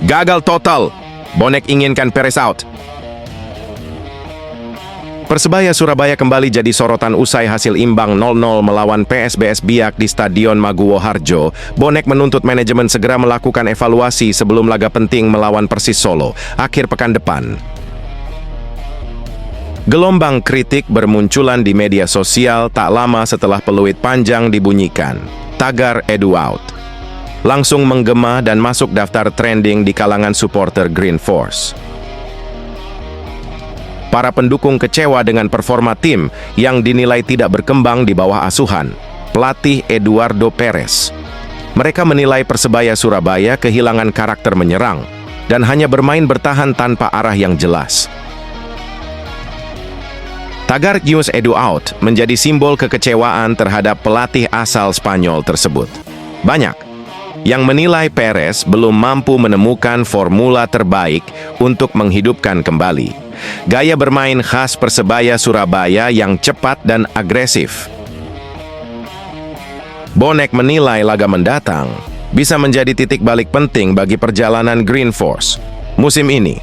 Gagal total. Bonek inginkan Perez out. Persebaya Surabaya kembali jadi sorotan usai hasil imbang 0-0 melawan PSBS Biak di Stadion Maguwo Harjo. Bonek menuntut manajemen segera melakukan evaluasi sebelum laga penting melawan Persis Solo akhir pekan depan. Gelombang kritik bermunculan di media sosial tak lama setelah peluit panjang dibunyikan. Tagar Edu out langsung menggema dan masuk daftar trending di kalangan supporter Green Force. Para pendukung kecewa dengan performa tim yang dinilai tidak berkembang di bawah asuhan pelatih Eduardo Perez. Mereka menilai Persebaya Surabaya kehilangan karakter menyerang dan hanya bermain bertahan tanpa arah yang jelas. Tagar News Edu out menjadi simbol kekecewaan terhadap pelatih asal Spanyol tersebut. Banyak yang menilai Perez belum mampu menemukan formula terbaik untuk menghidupkan kembali gaya bermain khas Persebaya Surabaya yang cepat dan agresif. Bonek menilai laga mendatang bisa menjadi titik balik penting bagi perjalanan Green Force. Musim ini,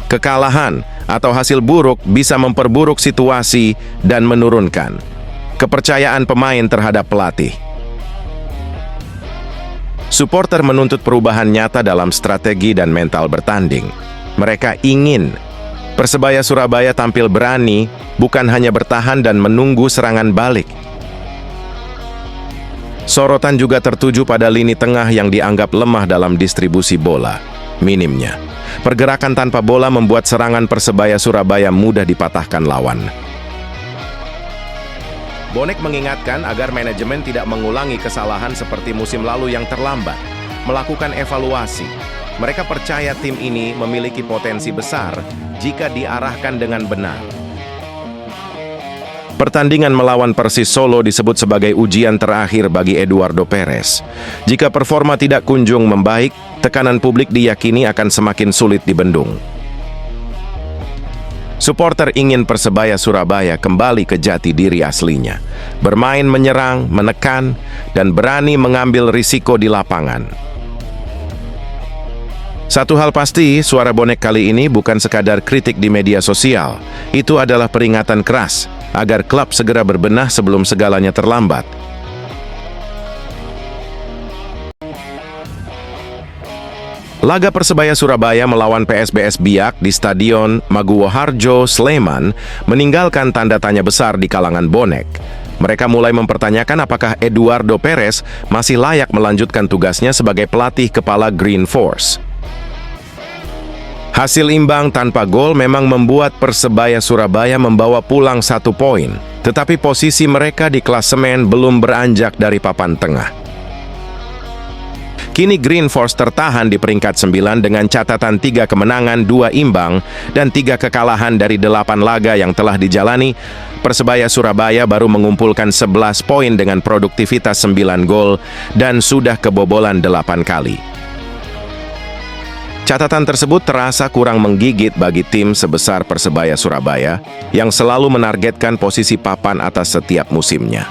kekalahan atau hasil buruk bisa memperburuk situasi dan menurunkan kepercayaan pemain terhadap pelatih. Supporter menuntut perubahan nyata dalam strategi dan mental bertanding. Mereka ingin Persebaya Surabaya tampil berani, bukan hanya bertahan dan menunggu serangan balik. Sorotan juga tertuju pada lini tengah yang dianggap lemah dalam distribusi bola. Minimnya pergerakan tanpa bola membuat serangan Persebaya Surabaya mudah dipatahkan lawan. Bonek mengingatkan agar manajemen tidak mengulangi kesalahan seperti musim lalu yang terlambat, melakukan evaluasi. Mereka percaya tim ini memiliki potensi besar jika diarahkan dengan benar. Pertandingan melawan Persis Solo disebut sebagai ujian terakhir bagi Eduardo Perez. Jika performa tidak kunjung membaik, tekanan publik diyakini akan semakin sulit dibendung. Supporter ingin Persebaya Surabaya kembali ke jati diri aslinya, bermain menyerang, menekan, dan berani mengambil risiko di lapangan. Satu hal pasti, suara Bonek kali ini bukan sekadar kritik di media sosial. Itu adalah peringatan keras agar klub segera berbenah sebelum segalanya terlambat. Laga Persebaya Surabaya melawan PSBS Biak di Stadion Maguwo Harjo, Sleman meninggalkan tanda tanya besar di kalangan bonek. Mereka mulai mempertanyakan apakah Eduardo Perez masih layak melanjutkan tugasnya sebagai pelatih kepala Green Force. Hasil imbang tanpa gol memang membuat Persebaya Surabaya membawa pulang 1 poin, tetapi posisi mereka di klasemen belum beranjak dari papan tengah. Kini Green Force tertahan di peringkat 9 dengan catatan 3 kemenangan, 2 imbang, dan 3 kekalahan dari 8 laga yang telah dijalani. Persebaya Surabaya baru mengumpulkan 11 poin dengan produktivitas 9 gol dan sudah kebobolan 8 kali. Catatan tersebut terasa kurang menggigit bagi tim sebesar Persebaya Surabaya yang selalu menargetkan posisi papan atas setiap musimnya.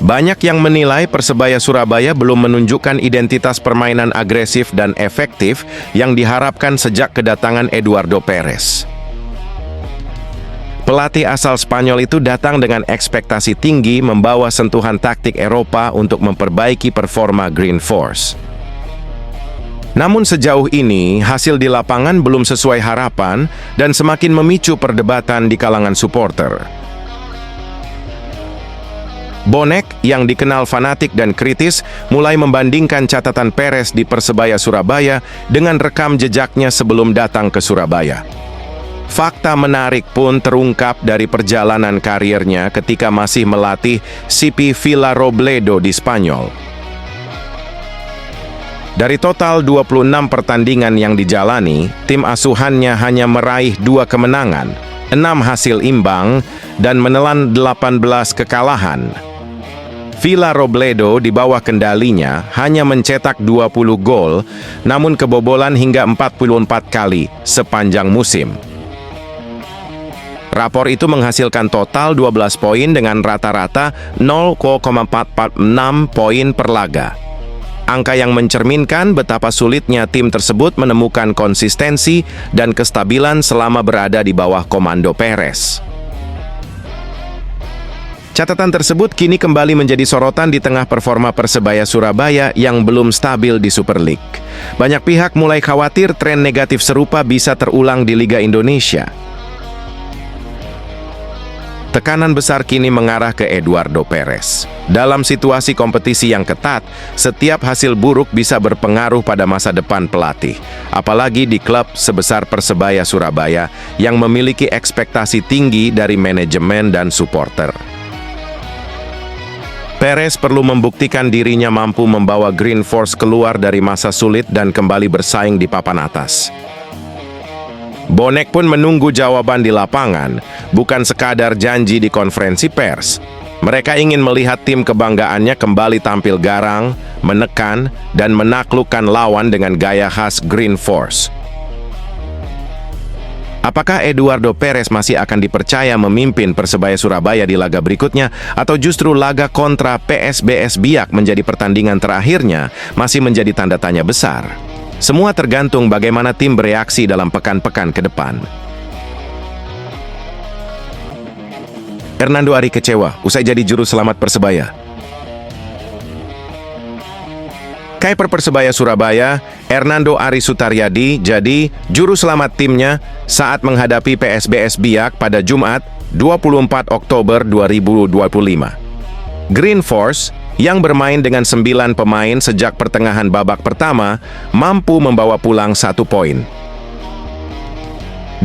Banyak yang menilai Persebaya Surabaya belum menunjukkan identitas permainan agresif dan efektif yang diharapkan sejak kedatangan Eduardo Perez. Pelatih asal Spanyol itu datang dengan ekspektasi tinggi membawa sentuhan taktik Eropa untuk memperbaiki performa Green Force. Namun sejauh ini, hasil di lapangan belum sesuai harapan dan semakin memicu perdebatan di kalangan supporter. Bonek, yang dikenal fanatik dan kritis, mulai membandingkan catatan Perez di Persebaya Surabaya dengan rekam jejaknya sebelum datang ke Surabaya. Fakta menarik pun terungkap dari perjalanan karirnya ketika masih melatih CP Villarrobledo di Spanyol. Dari total 26 pertandingan yang dijalani, tim asuhannya hanya meraih 2 kemenangan, 6 hasil imbang, dan menelan 18 kekalahan. Villarrobledo di bawah kendalinya hanya mencetak 20 gol, namun kebobolan hingga 44 kali sepanjang musim. Rapor itu menghasilkan total 12 poin dengan rata-rata 0,446 poin per laga. Angka yang mencerminkan betapa sulitnya tim tersebut menemukan konsistensi dan kestabilan selama berada di bawah komando Perez. Catatan tersebut kini kembali menjadi sorotan di tengah performa Persebaya Surabaya yang belum stabil di Super League. Banyak pihak mulai khawatir tren negatif serupa bisa terulang di Liga Indonesia. Tekanan besar kini mengarah ke Eduardo Perez. Dalam situasi kompetisi yang ketat, setiap hasil buruk bisa berpengaruh pada masa depan pelatih. Apalagi di klub sebesar Persebaya Surabaya yang memiliki ekspektasi tinggi dari manajemen dan supporter. Perez perlu membuktikan dirinya mampu membawa Green Force keluar dari masa sulit dan kembali bersaing di papan atas. Bonek pun menunggu jawaban di lapangan, bukan sekadar janji di konferensi pers. Mereka ingin melihat tim kebanggaannya kembali tampil garang, menekan, dan menaklukkan lawan dengan gaya khas Green Force. Apakah Eduardo Perez masih akan dipercaya memimpin Persebaya Surabaya di laga berikutnya, atau justru laga kontra PSBS Biak menjadi pertandingan terakhirnya masih menjadi tanda tanya besar? Semua tergantung bagaimana tim bereaksi dalam pekan-pekan ke depan. Hernando Ari kecewa usai jadi juru selamat Persebaya. Kiper Persebaya Surabaya, Hernando Ari Sutaryadi, jadi juru selamat timnya saat menghadapi PSBS Biak pada Jumat, 24 Oktober 2025. Green Force, yang bermain dengan 9 pemain sejak pertengahan babak pertama, mampu membawa pulang 1 poin.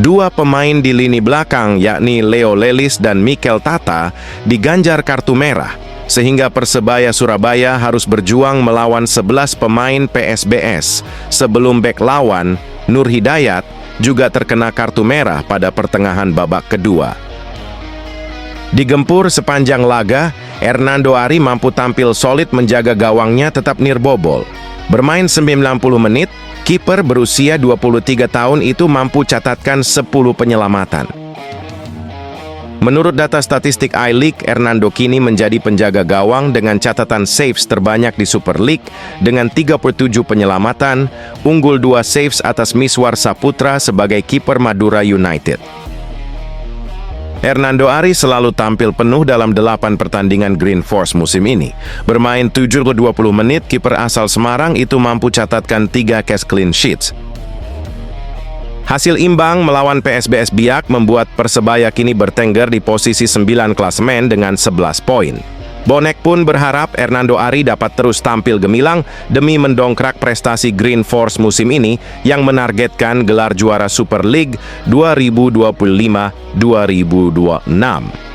2 pemain di lini belakang, yakni Leo Lelis dan Mikel Tata, diganjar kartu merah, sehingga Persebaya Surabaya harus berjuang melawan 11 pemain PSBS, sebelum bek lawan, Nur Hidayat, juga terkena kartu merah pada pertengahan babak kedua. Digempur sepanjang laga, Hernando Ari mampu tampil solid menjaga gawangnya tetap nirbobol. Bermain 90 menit, kiper berusia 23 tahun itu mampu catatkan 10 penyelamatan. Menurut data statistik I-League, Hernando kini menjadi penjaga gawang dengan catatan saves terbanyak di Super League dengan 37 penyelamatan, unggul 2 saves atas Miswar Saputra sebagai kiper Madura United. Hernando Ari selalu tampil penuh dalam 8 pertandingan Green Force musim ini. Bermain 20 menit, kiper asal Semarang itu mampu catatkan 3 clean sheets. Hasil imbang melawan PSBS Biak membuat Persebaya kini bertengger di posisi 9 klasemen dengan 11 poin. Bonek pun berharap Hernando Ari dapat terus tampil gemilang demi mendongkrak prestasi Green Force musim ini yang menargetkan gelar juara Super League 2025-2026.